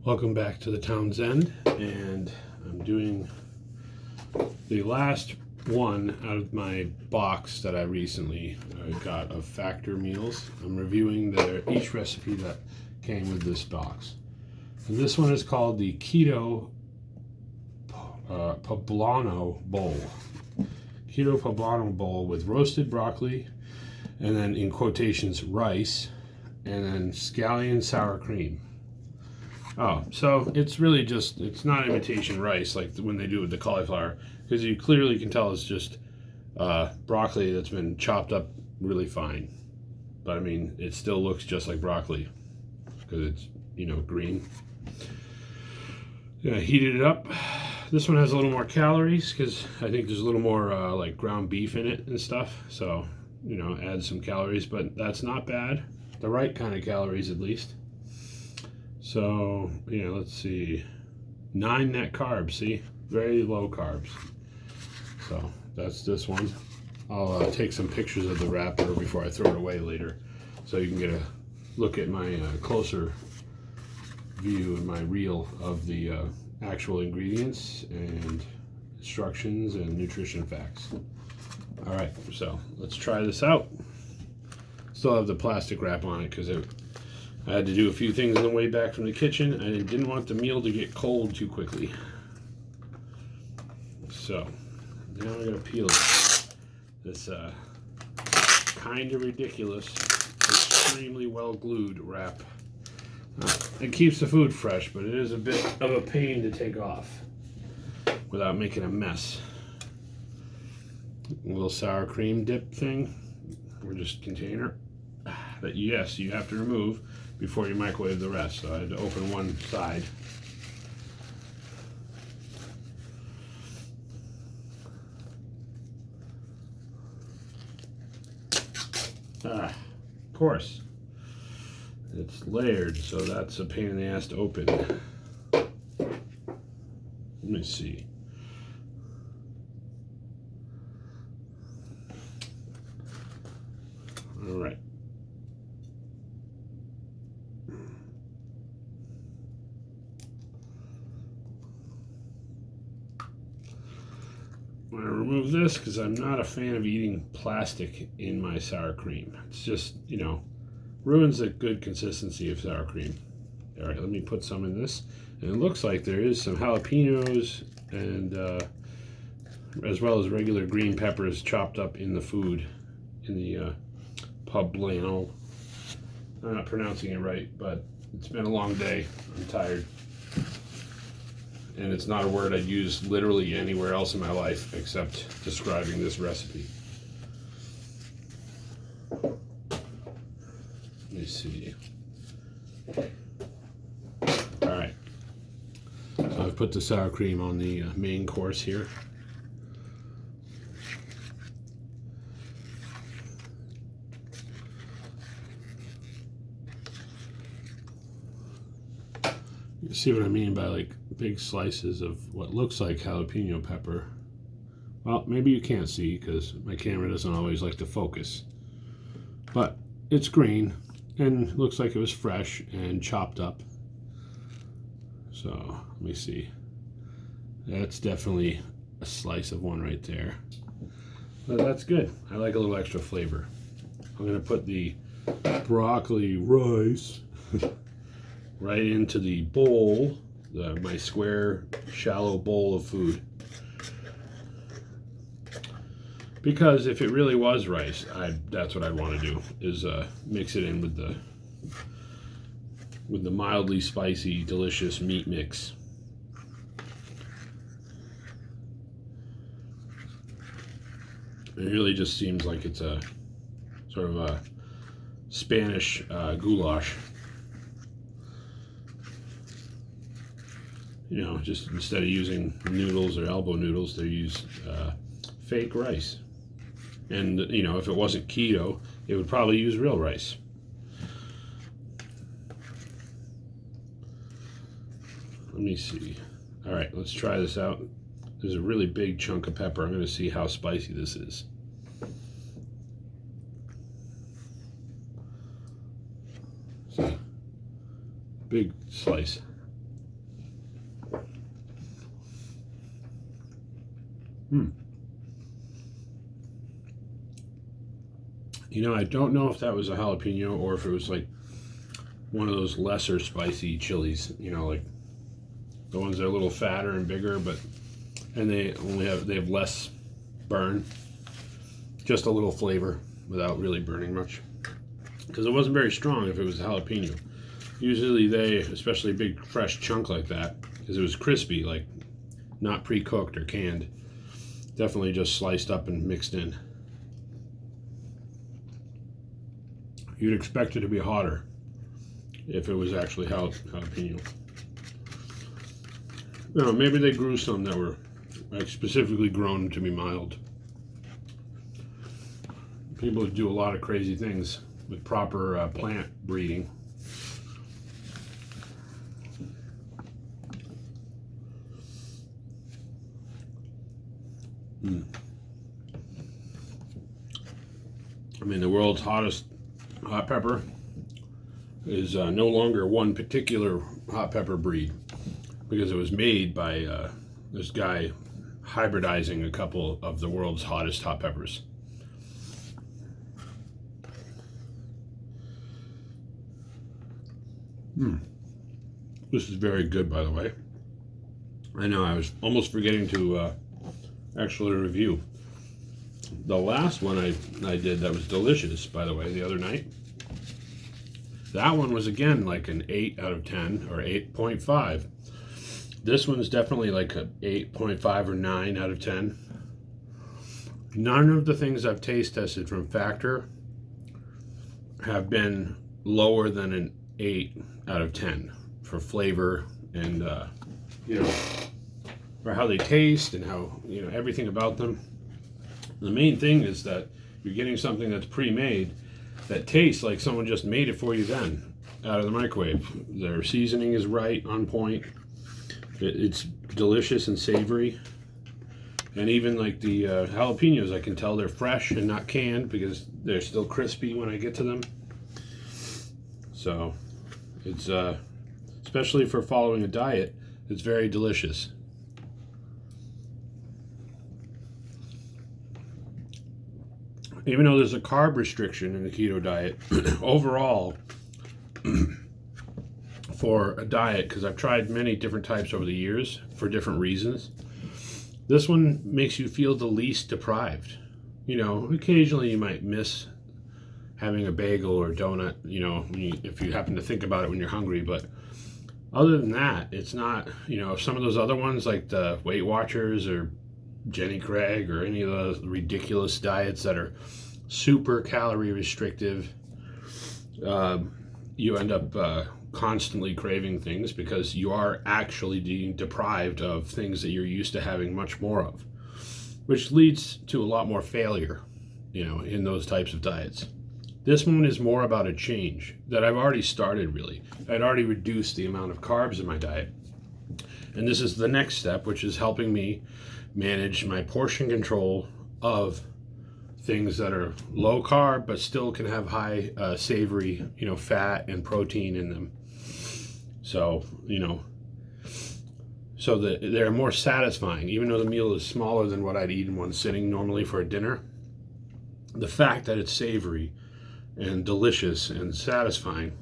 Welcome back to the Town's End, and I'm doing the last one out of my box that I recently got of Factor meals. I'm reviewing each recipe that came with this box. And this one is called the Keto Poblano Bowl. Keto Poblano Bowl with roasted broccoli, and then in quotations rice, and then scallion sour cream. Oh, so it's really just, it's not imitation rice like when they do with the cauliflower, because you clearly can tell it's just broccoli that's been chopped up really fine. But I mean, it still looks just like broccoli because it's, you know, green. Yeah, heated it up. This one has a little more calories because I think there's a little more like ground beef in it and stuff. So, you know, add some calories, but that's not bad. The right kind of calories at least. So, yeah, let's see. 9 net carbs, see? Very low carbs. So, that's this one. I'll take some pictures of the wrapper before I throw it away later, so you can get a look at my closer view and my reel of the actual ingredients and instructions and nutrition facts. All right, so let's try this out. Still have the plastic wrap on it because I had to do a few things on the way back from the kitchen. I didn't want the meal to get cold too quickly. So, now I'm going to peel this kind of ridiculous, extremely well glued wrap. It keeps the food fresh, but it is a bit of a pain to take off without making a mess. A little sour cream dip thing, or just container that, yes, you have to remove before you microwave the rest. So I had to open one side. Of course. It's layered, so that's a pain in the ass to open. Let me see. All right. I'm going to remove this because I'm not a fan of eating plastic in my sour cream. It's just, you know, ruins the good consistency of sour cream. All right, let me put some in this. And it looks like there is some jalapenos and as well as regular green peppers chopped up in the food, in the poblano. I'm not pronouncing it right, but it's been a long day. I'm tired. And it's not a word I'd use literally anywhere else in my life except describing this recipe. Let me see. All right. So I've put the sour cream on the main course here. You see what I mean by like big slices of what looks like jalapeno pepper. Well, maybe you can't see because my camera doesn't always like to focus. But it's green and looks like it was fresh and chopped up. So let me see. That's definitely a slice of one right there. But that's good. I like a little extra flavor. I'm going to put the broccoli rice right into the bowl, my square, shallow bowl of food. Because if it really was rice, that's what I'd want to do, is mix it in with the mildly spicy, delicious meat mix. It really just seems like it's a sort of a Spanish goulash. You know, just instead of using noodles or elbow noodles, they use fake rice. And, you know, if it wasn't keto, it would probably use real rice. Let me see. All right, let's try this out. There's a really big chunk of pepper. I'm going to see how spicy this is. See? Big slice. You know, I don't know if that was a jalapeno or if it was like one of those lesser spicy chilies, you know, like the ones that are a little fatter and bigger, and they have less burn, just a little flavor without really burning much. Because it wasn't very strong if it was a jalapeno. Usually they, especially a big fresh chunk like that, because it was crispy, like not pre-cooked or canned, definitely just sliced up and mixed in. You'd expect it to be hotter if it was actually jalapeno. You know, maybe they grew some that were like specifically grown to be mild. People do a lot of crazy things with proper plant breeding. I mean, the world's hottest hot pepper is no longer one particular hot pepper breed, because it was made by this guy hybridizing a couple of the world's hottest hot peppers. This is very good, by the way. I know, I was almost forgetting to actually review the last one I did that was delicious, by the way, the other night. That one was again like an 8 out of 10 or 8.5. This one is definitely like a 8.5 or 9 out of 10. None of the things I've taste tested from Factor have been lower than an 8 out of 10 for flavor and you know, for how they taste and how, you know, everything about them. The main thing is that you're getting something that's pre-made that tastes like someone just made it for you then out of the microwave. Their seasoning is right, on point. It's delicious and savory. And even like the jalapenos, I can tell they're fresh and not canned because they're still crispy when I get to them. So it's especially for following a diet, it's very delicious. Even though there's a carb restriction in the keto diet, overall, for a diet, because I've tried many different types over the years for different reasons, this one makes you feel the least deprived. You know, occasionally you might miss having a bagel or donut, you know, if you happen to think about it when you're hungry, but other than that, it's not, you know, some of those other ones like the Weight Watchers or Jenny Craig or any of those ridiculous diets that are super calorie restrictive, you end up constantly craving things because you are actually being deprived of things that you're used to having much more of, which leads to a lot more failure, you know, in those types of diets. This one is more about a change that I've already started, really. I'd already reduced the amount of carbs in my diet. And this is the next step, which is helping me manage my portion control of things that are low carb, but still can have high savory, you know, fat and protein in them. So, you know, so that they're more satisfying, even though the meal is smaller than what I'd eat in one sitting normally for a dinner. The fact that it's savory and delicious and satisfying,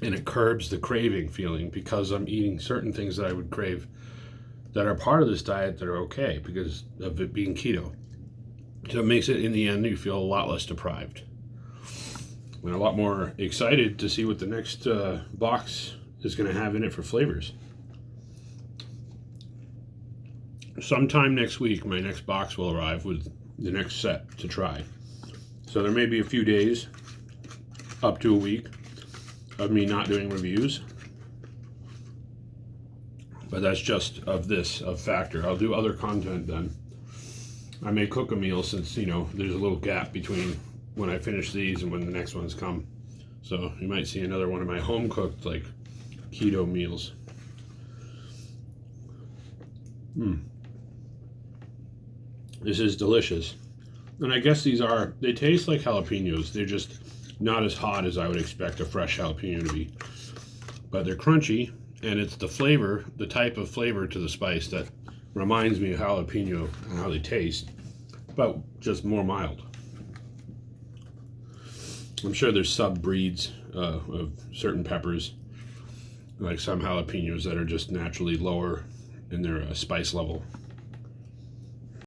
and it curbs the craving feeling because I'm eating certain things that I would crave that are part of this diet that are okay because of it being keto. So it makes it, in the end, you feel a lot less deprived. And a lot more excited to see what the next box is going to have in it for flavors. Sometime next week, my next box will arrive with the next set to try. So there may be a few days, up to a week, of me not doing reviews. But that's just of Factor. I'll do other content then. I may cook a meal since, you know, there's a little gap between when I finish these and when the next ones come. So you might see another one of my home cooked, like, keto meals. This is delicious. And I guess they taste like jalapenos. They're just not as hot as I would expect a fresh jalapeno to be. But they're crunchy, and it's the flavor, the type of flavor to the spice that Reminds me of jalapeno and how they taste, but just more mild. I'm sure there's sub-breeds of certain peppers, like some jalapenos that are just naturally lower in their spice level.